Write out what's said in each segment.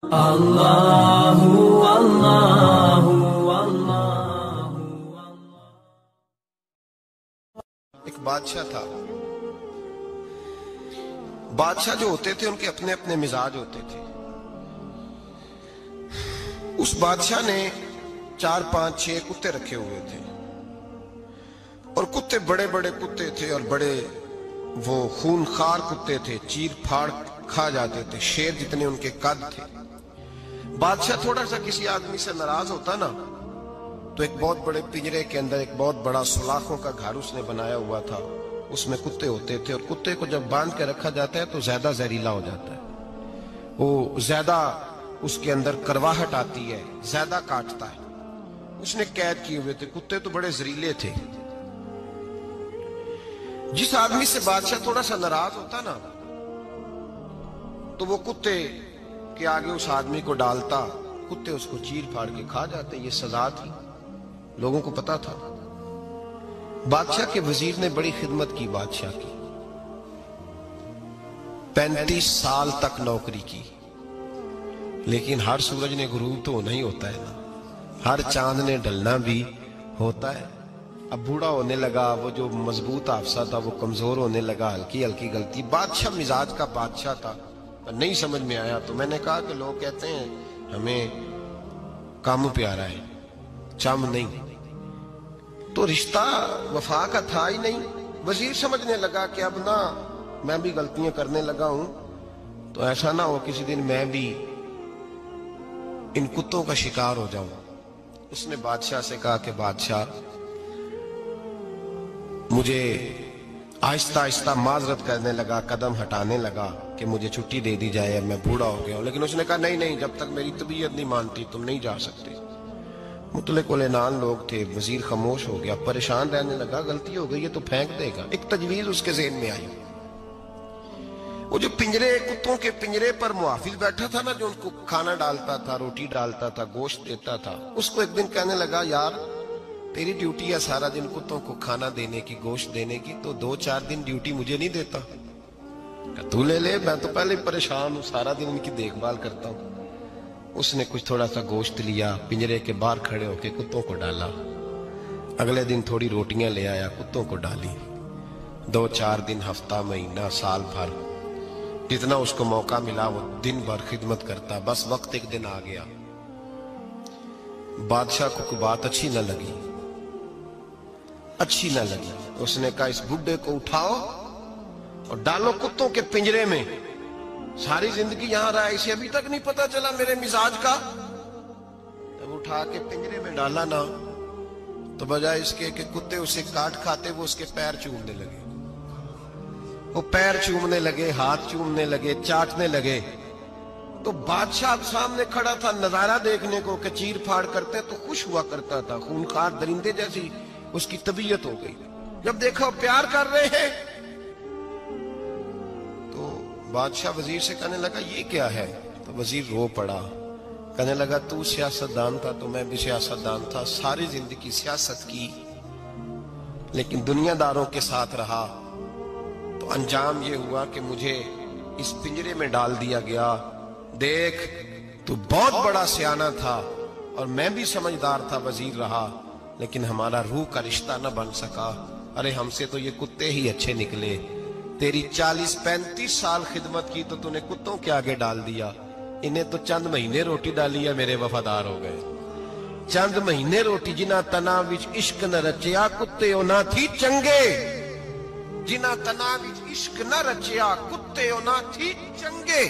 اللہ اللہ اللہ۔ ایک بادشاہ تھا۔ بادشاہ جو ہوتے تھے ان کے اپنے اپنے مزاج ہوتے تھے۔ اس بادشاہ نے 4 5 6 کتے رکھے ہوئے تھے، اور کتے بڑے بڑے کتے تھے، اور بڑے وہ خونخوار کتے تھے، چیر پھاڑ کھا جاتے تھے، شیر جتنے ان کے قد تھے۔ بادشاہ تھوڑا سا کسی آدمی سے ناراض ہوتا نا تو ایک بہت بڑے پنجرے کے اندر ایک بہت بڑا سلاخوں کا گھر اس نے بنایا ہوا تھا، اس میں کتے ہوتے تھے، اور کتے کو جب باندھ کے رکھا جاتا ہے تو زیادہ زہریلا ہو جاتا ہے، وہ زیادہ اس کے اندر کرواہٹ آتی ہے، زیادہ کاٹتا ہے۔ اس نے قید کیے ہوئے تھے، کتے تو بڑے زہریلے تھے۔ جس آدمی سے بادشاہ تھوڑا سا ناراض ہوتا نا تو وہ کتے کے آگے اس آدمی کو ڈالتا، کتے اس کو چیر پھاڑ کے کھا جاتے۔ یہ سزا تھی، لوگوں کو پتا تھا۔ بادشاہ کے وزیر نے بڑی خدمت کی بادشاہ کی، 35 سال تک نوکری کی، لیکن ہر سورج نے غروب تو ہونا ہی ہوتا ہے نا، ہر چاند نے ڈھلنا بھی ہوتا ہے۔ اب بوڑھا ہونے لگا، وہ جو مضبوط حافظہ تھا وہ کمزور ہونے لگا، ہلکی ہلکی غلطی۔ بادشاہ مزاج کا بادشاہ تھا، نہیں سمجھ میں آیا تو میں نے کہا کہ لوگ کہتے ہیں ہمیں کام پیارا ہے، چم نہیں، تو رشتہ وفا کا تھا ہی نہیں۔ وزیر سمجھنے لگا کہ اب نہ میں بھی غلطیاں کرنے لگا ہوں تو ایسا نہ ہو کسی دن میں بھی ان کتوں کا شکار ہو جاؤں۔ اس نے بادشاہ سے کہا کہ بادشاہ مجھے آہستہ آہستہ معذرت کرنے لگا، قدم ہٹانے لگا کہ مجھے چھٹی دے دی جائے، اب میں بوڑھا ہو گیا ہوں۔ لیکن اس نے کہا نہیں نہیں، جب تک میری طبیعت نہیں مانتی تم نہیں جا سکتے۔ مطلق العنان لوگ تھے، وزیر خاموش ہو گیا، پریشان رہنے لگا، غلطی ہو گئی ہے تو پھینک دے گا۔ ایک تجویز اس کے ذہن میں آئی، وہ جو پنجرے کتوں کے پنجرے پر محافظ بیٹھا تھا نا، جو ان کو کھانا ڈالتا تھا، روٹی ڈالتا تھا، گوشت دیتا تھا، اس کو ایک دن کہنے لگا یار تیری ڈیوٹی ہے سارا دن کتوں کو کھانا دینے کی، گوشت دینے کی، تو 2 4 دن ڈیوٹی مجھے نہیں دیتا؟ تو لے لے، میں تو پہلے پریشان ہوں، سارا دن ان کی دیکھ بھال کرتا ہوں۔ اس نے کچھ تھوڑا سا گوشت لیا، پنجرے کے باہر کھڑے ہو کے کتوں کو ڈالا۔ اگلے دن تھوڑی روٹیاں لے آیا، کتوں کو ڈالی۔ 2 4 دن، ہفتہ، مہینہ، سال بھر، جتنا اس کو موقع ملا وہ دن بھر خدمت کرتا۔ بس وقت ایک دن آ گیا، بادشاہ کو کوئی بات اچھی نہ لگی۔ اس نے کہا اس بڈھے کو اٹھاؤ اور ڈالو کتوں کے پنجرے میں، ساری زندگی یہاں رہا، اسے ابھی تک نہیں پتا چلا میرے مزاج کا۔ جب اٹھا کے پنجرے میں ڈالا نا تو بجائے اس کے کہ کتے اسے کاٹ کھاتے، وہ اس کے پیر چومنے لگے، وہ پیر چومنے لگے، ہاتھ چومنے لگے، چاٹنے لگے۔ تو بادشاہ سامنے کھڑا تھا نظارہ دیکھنے کو کہ چیر پھاڑ کرتے تو خوش ہوا کرتا تھا، خونخوار درندے جیسی اس کی طبیعت ہو گئی۔ جب دیکھا وہ پیار کر رہے ہیں تو بادشاہ وزیر سے کہنے لگا یہ کیا ہے؟ تو وزیر رو پڑا، کہنے لگا تو سیاستدان تھا تو میں بھی سیاستدان تھا، ساری زندگی سیاست کی، لیکن دنیا داروں کے ساتھ رہا تو انجام یہ ہوا کہ مجھے اس پنجرے میں ڈال دیا گیا۔ دیکھ تو بہت بڑا سیانہ تھا اور میں بھی سمجھدار تھا، وزیر رہا، لیکن ہمارا روح کا رشتہ نہ بن سکا۔ ارے ہم سے تو یہ کتے ہی اچھے نکلے، تیری 40 35 سال خدمت کی تو نے کتوں کے آگے ڈال دیا، انہیں تو چند مہینے روٹی ڈالی ہے، میرے وفادار ہو گئے۔ چند مہینے روٹی، جنہ تنا وچ عشق نہ رچیا کتے نہ تھی چنگے، جنہ تنا وچ عشق نہ رچیا کتے نہ تھی چنگے،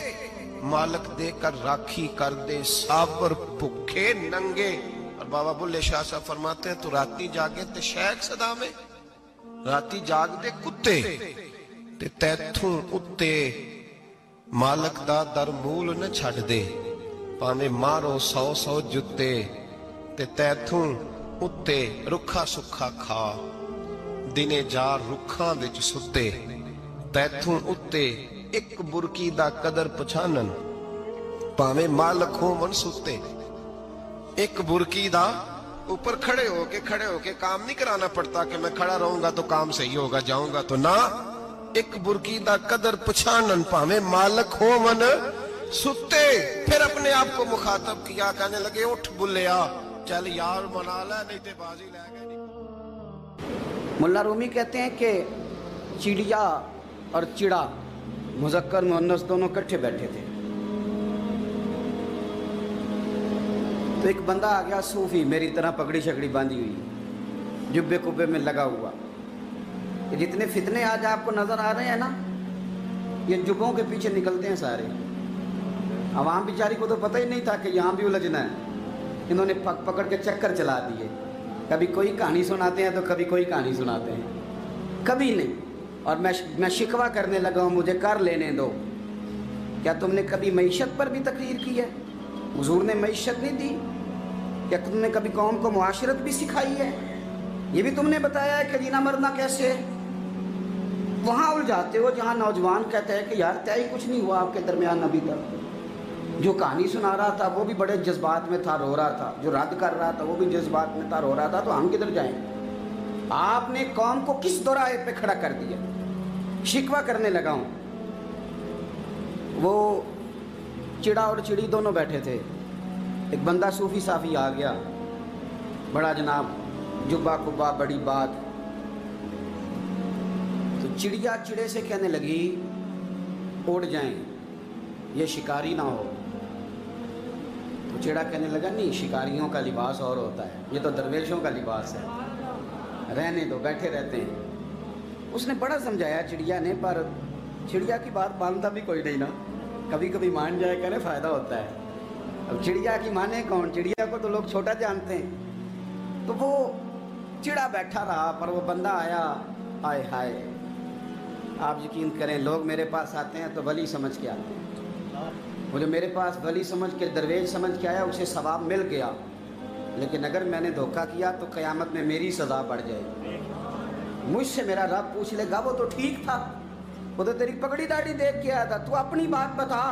مالک دے کر راکھی کر دے سابر بھکھے ننگے۔ اور بابا بلے شاہ صاحب فرماتے ہیں تو راتی جاگے تے شیخ صدا میں، راتی جاگ دے کتے تے تیتھوں اتے مالک دا در مول نہ چھڑ دے، پاویں مارو 100 جتے تے تیتھوں اتے رکھا سکھا کھا، دنے جار رکھاں وچ ستے، تیتھوں اتے ایک برکی دا قدر پچھانن، پاویں مالک ہو من ستے۔ ایک برکی دا اوپر کھڑے ہو کے کام نہیں کرانا پڑتا کہ میں کھڑا رہوں گا تو کام صحیح ہوگا، جاؤں گا تو نہ، ایک برکی دا قدر پچھانن، پاویں مالک ہو من सुते फिर अपने आप को मुखातब किया, कहने लगे उठ बुल्लिया, चल यार मना ले नहीं ते बाजी ले गए। मुल्ला रूमी कहते हैं कि चिड़िया और चिड़ा मुज़क्कर मुअन्नस दोनों इकट्ठे बैठे थे। तो एक बंदा आ गया सूफी, मेरी तरह पगड़ी शकड़ी बांधी हुई, जुब्बे कुब्बे में लगा हुआ। ये जितने फितने आज आपको नजर आ रहे हैं ना, ये जुब्बों के पीछे निकलते हैं सारे। आवाम बेचारी को तो पता ही नहीं था कि यहाँ भी उलझना है। इन्होंने पकड़ के चक्कर चला दिए, कभी कोई कहानी सुनाते हैं तो कभी कोई कहानी सुनाते हैं, कभी नहीं। और मैं शिकवा करने लगा हूँ, मुझे कर लेने दो। क्या तुमने कभी मईशत पर भी तकरीर की है? हुजूर ने मईशत नहीं दी? क्या तुमने कभी कौम को मुआशरत भी सिखाई है? ये भी तुमने बताया है कि जीना मरना कैसे है? वहाँ उलझाते हो जहाँ नौजवान कहते हैं कि यार तय कुछ नहीं हुआ आपके दरमियान अभी तक। जो कहानी सुना रहा था वो भी बड़े जज्बात में था, रो रहा था। जो रद्द कर रहा था वो भी जज्बात में था, रो रहा था। तो हम किधर जाएं? आपने कौम को किस दोराहे पे खड़ा कर दिया? शिकवा करने लगा हूँ। वो चिड़ा और चिड़ी दोनों बैठे थे। एक बंदा सूफी साफी आ गया, बड़ा जनाब, जुब्बा कुब्बा, बड़ी बात। तो चिड़िया चिड़े से कहने लगी उड़ जाएं, ये शिकारी ना हो। तो चिड़ा कहने लगा नहीं, शिकारियों का लिबास और होता है, ये तो दरवेशों का लिबास है, रहने दो, बैठे रहते हैं। उसने बड़ा समझाया चिड़िया ने, पर चिड़िया की बात मानता भी कोई नहीं ना। कभी कभी मान जाए करे फ़ायदा होता है। अब चिड़िया की माने कौन? चिड़िया को तो लोग छोटा जानते हैं। तो वो चिड़ा बैठा रहा, पर वो बंदा आया। आए हाय, आप यकीन करें, लोग मेरे पास आते हैं तो वली समझ के आते हैं। वो जो मेरे पास वली समझ के, दरवेश समझ के आया, उसे सवाब मिल गया। लेकिन अगर मैंने धोखा किया तो क़यामत में मेरी सज़ा बढ़ जाएगी। मुझसे मेरा रब पूछ लेगा वो तो ठीक था, वो तो तेरी पगड़ी दाढ़ी देख के आया था, तू अपनी बात बता,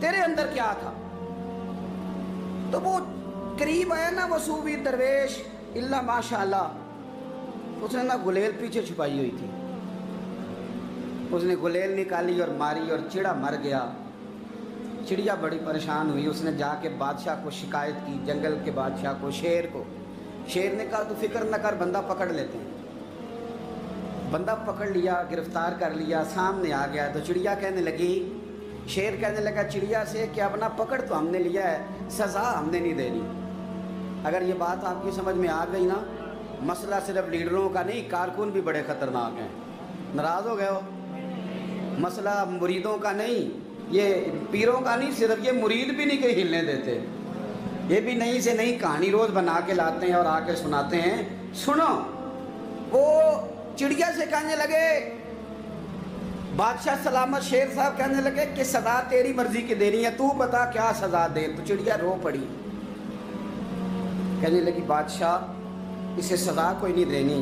तेरे अंदर क्या था? तो वो करीब आया ना, वो सूफी दरवेश, इल्ला माशाअल्लाह, उसने ना गुलेल पीछे छुपाई हुई थी, उसने गुलेल निकाली और मारी और चिड़ा मर गया। चिड़िया बड़ी परेशान हुई, उसने जाके बादशाह को शिकायत की, जंगल के बादशाह को, शेर को। शेर ने कहा तू फिक्र न कर, बंदा पकड़ लेते हैं। बंदा पकड़ लिया, गिरफ्तार कर लिया, सामने आ गया। तो चिड़िया कहने लगी, शेर कहने लगा चिड़िया से कि अब ना पकड़ तो हमने लिया है, सज़ा हमने नहीं देनी। अगर ये बात आपकी समझ में आ गई ना, मसला सिर्फ लीडरों का नहीं, कारकुन भी बड़े ख़तरनाक हैं। नाराज़ हो गए हो? मसला मुरीदों का नहीं, ये पीरों का नहीं, सिर्फ ये मुरीद भी नहीं कहीं हिलने देते। ये भी नई से नई कहानी रोज़ बना के लाते हैं और आके सुनाते हैं। सुनो, वो चिड़िया से कहने लगे, बादशाह सलामत शेर साहब कहने लगे कि सज़ा तेरी मर्जी की देनी है, तू बता क्या सज़ा दे। तो चिड़िया रो पड़ी, कहने लगी बादशाह इसे सज़ा कोई नहीं देनी,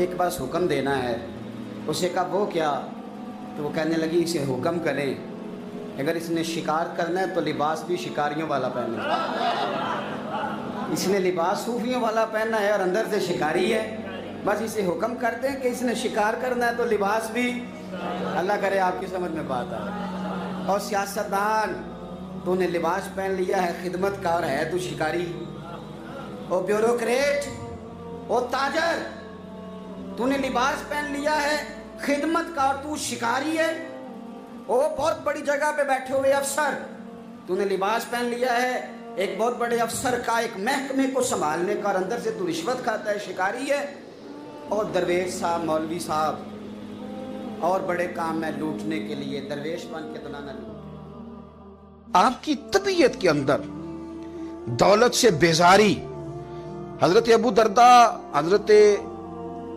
एक बस हुक्म देना है। उसे कहा वो क्या? तो वो कहने लगी इसे हुक्म करें, अगर इसने शिकार करना है तो लिबास भी शिकारियों वाला पहने। इसने लिबास सूफियों वाला पहना है और अंदर से शिकारी है। बस इसे हुक्म करते हैं कि इसने शिकार करना है तो लिबास भी, अल्लाह करे आपकी समझ में बात आए। और सियासतदान, तूने लिबास पहन लिया है खिदमतकार है तू शिकारी। ओ ब्यूरोक्रेट, ओ ताजर, तूने लिबास पहन लिया है खिदमतकार, तू शिकारी है। ओ बहुत बड़ी जगह पे बैठे हुए अफसर, तूने लिबास पहन लिया है एक बहुत बड़े अफसर का, एक महकमे को संभालने का, और अंदर से तू रिश्वत खाता है, शिकारी है। और दरवेश साहब, मौलवी साहब और बड़े काम में लूटने के लिए दरवेश बन के तो ना लूट। आपकी तबीयत के अंदर दौलत से बेजारी, हजरत अबू दरदा, हजरत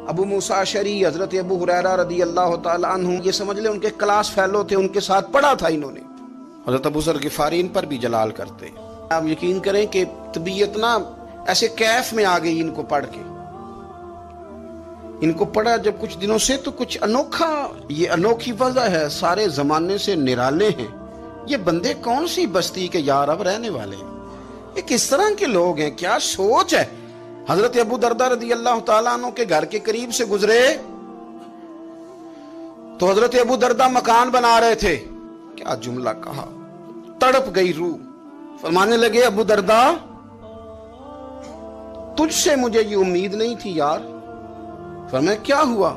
अबू मूसा अशरी, हजरत अबू हुरैरा रदी अल्लाह ताला अन्हु, ये समझ ले उनके क्लास फेलो थे, उनके साथ पढ़ा था इन्होंने। हजरत अबू ज़र गिफारी इन पर भी जलाल करते। आप यकीन करें कि तबीयत ना ऐसे कैफ में आ गई इनको पढ़ के। इनको पढ़ा जब कुछ दिनों से तो कुछ अनोखा, ये अनोखी वजह है, सारे जमाने से निराले हैं ये बंदे, कौन सी बस्ती के यार अब रहने वाले हैं, ये किस तरह के लोग हैं, क्या सोच है। हजरत अबू दरदा रदी अल्लाह ताला अन्हु के घर के करीब से गुजरे तो हजरत अबू दरदा मकान बना रहे थे, क्या जुमला कहा, तड़प गई रूह। फरमाने लगे अबू दरदा, तुझसे मुझे ये उम्मीद नहीं थी यार। फरमाया क्या हुआ?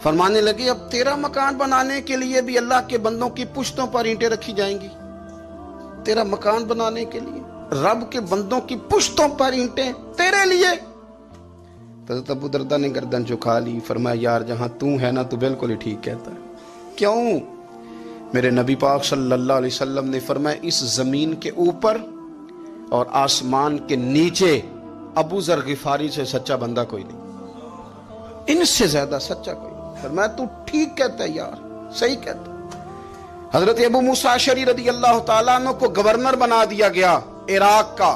फरमाने लगे अब तेरा मकान बनाने के लिए भी अल्लाह के बंदों की पुश्तों पर ईंटें रखी जाएंगी। तेरा मकान बनाने के लिए रब के बंदों की पुश्तों पर ईंटें तेरे लिए। तो अबू दरदा ने गर्दन झुका ली। फरमाया यार जहां तू है ना, तू बिल्कुल ही ठीक कहता है। क्यों? मेरे नबी पाक सल्लल्लाहु अलैहि वसल्लम ने फरमाया इस जमीन के ऊपर और आसमान के नीचे अबू जर गिफारी से सच्चा बंदा कोई नहीं, इनसे ज्यादा सच्चा कोई नहीं। फरमाया तू ठीक कहता है यार, सही कहता है। हजरत अबू मूसा अशअरी रदी अल्लाह तआला अन्हु को गवर्नर बना दिया गया इराक का।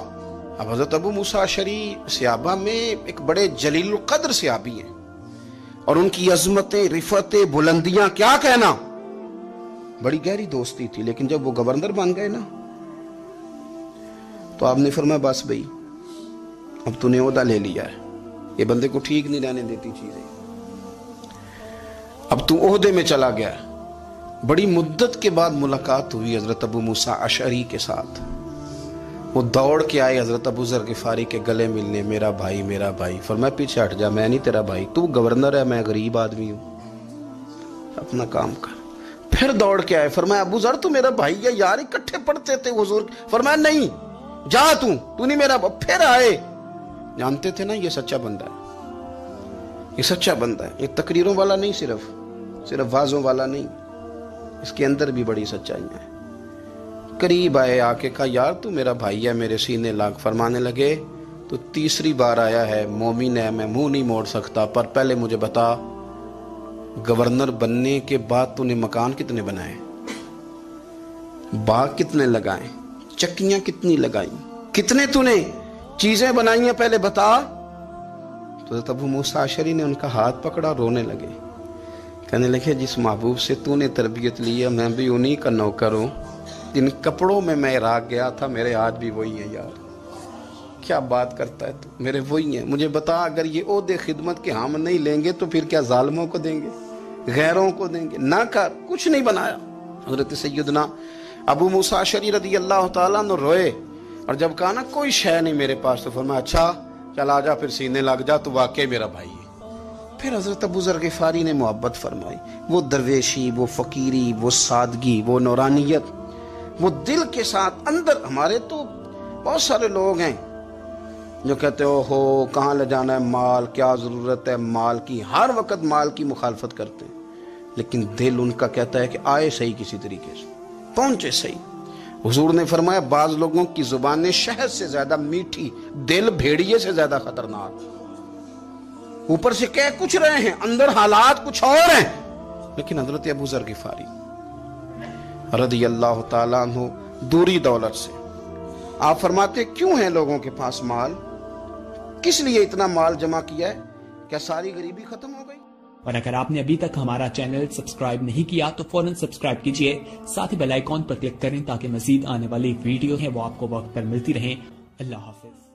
अब हजरत अबू मूसा अशअरी सहाबा में एक बड़े जलील कद्र सहाबी हैं और उनकी अजमतें, रिफतें, बुलंदियां क्या कहना, बड़ी गहरी दोस्ती थी। लेकिन जब वो गवर्नर बन गए ना, तो आपने फरमाया बस भाई अब तूने ओहदा ले लिया है, ये बंदे को ठीक नहीं रहने देती चीजें, अब तू ओहदे में चला गया। बड़ी मुद्दत के बाद मुलाकात हुई हजरत अबू मूसा अशअरी के साथ। वो दौड़ के आए हजरत अबू जर गिफारी के गले मिलने, मेरा भाई मेरा भाई। फरमाया पीछे हट जा, मैं नहीं तेरा भाई, तू गवर्नर है, मैं गरीब आदमी हूं, अपना काम कर। फिर दौड़ के आए। फरमाया अबू जर तू मेरा भाई है यार, इकट्ठे पढ़ते थे हुजूर। फरमाया नहीं जा, तू नहीं मेरा। फिर आए। जानते थे ना ये सच्चा बंदा है, ये सच्चा बंदा है, ये तकरीरों वाला नहीं, सिर्फ वाजों वाला नहीं, इसके अंदर भी बड़ी सच्चाई है। करीब आए, आके कहा यार तू मेरा भाई है, मेरे सीने लाग। फरमाने लगे तो तीसरी बार आया है, मोमिन है, मैं मुंह नहीं मोड़ सकता, पर पहले मुझे बता गवर्नर बनने के बाद तूने मकान कितने बनाए, बाग कितने लगाए, चक्कियां कितनी लगाई, कितने तूने चीजें बनाई हैं, पहले बता। तो अबू मूसा अशअरी ने उनका हाथ पकड़ा, रोने लगे। कहने लगे जिस महबूब से तूने तरबियत ली है, मैं भी उन्हीं का नौकर हूं। जिन कपड़ों में मैं इराक गया था, मेरे आज भी वही है यार। क्या बात करता है तू, मेरे वही है। मुझे बता अगर ये ओहदे खिदमत के हम नहीं लेंगे तो फिर क्या जालिमों को देंगे, गैरों को देंगे? ना कर, कुछ नहीं बनाया। हजरत सैयदना अबू मूसा अशअरी रदी अल्लाह तआला अन्हु रोए और जब कहा ना कोई शय नहीं मेरे पास, तो फरमाया अच्छा चल आ जा, फिर सीने लग जा, तू वाकई मेरा भाई है। फिर हजरत अबू जर गिफारी ने मोहब्बत फरमाई। वो दरवेशी, वो फकीरी, वो सादगी, वो नौरानियत, वो दिल के साथ अंदर। हमारे तो बहुत सारे लोग हैं जो कहते हो कहाँ ले जाना है माल, क्या जरूरत है माल की, हर वक्त माल की मुखालफत करते हैं, लेकिन दिल उनका कहता है कि आए सही, किसी तरीके से पहुंचे सही। हुजूर ने फरमाया बाज लोगों की जुबानें शहद से ज्यादा मीठी, दिल भेड़िए से ज्यादा खतरनाक। ऊपर से कह कुछ रहे हैं, अंदर हालात कुछ और हैं। लेकिन हजरत अबू जर गिफारी रज़ी अल्लाह ताला अन्हु दूरी दौलत से, आप फरमाते क्यों है लोगों के पास माल, किस लिए इतना माल जमा किया है, क्या सारी गरीबी खत्म हो गई? और अगर आपने अभी तक हमारा चैनल सब्सक्राइब नहीं किया तो फौरन सब्सक्राइब कीजिए, साथ ही बेल आइकॉन पर क्लिक करें ताकि मजीद आने वाली वीडियो है वो आपको वक्त पर मिलती रहे। अल्लाह हाफिज।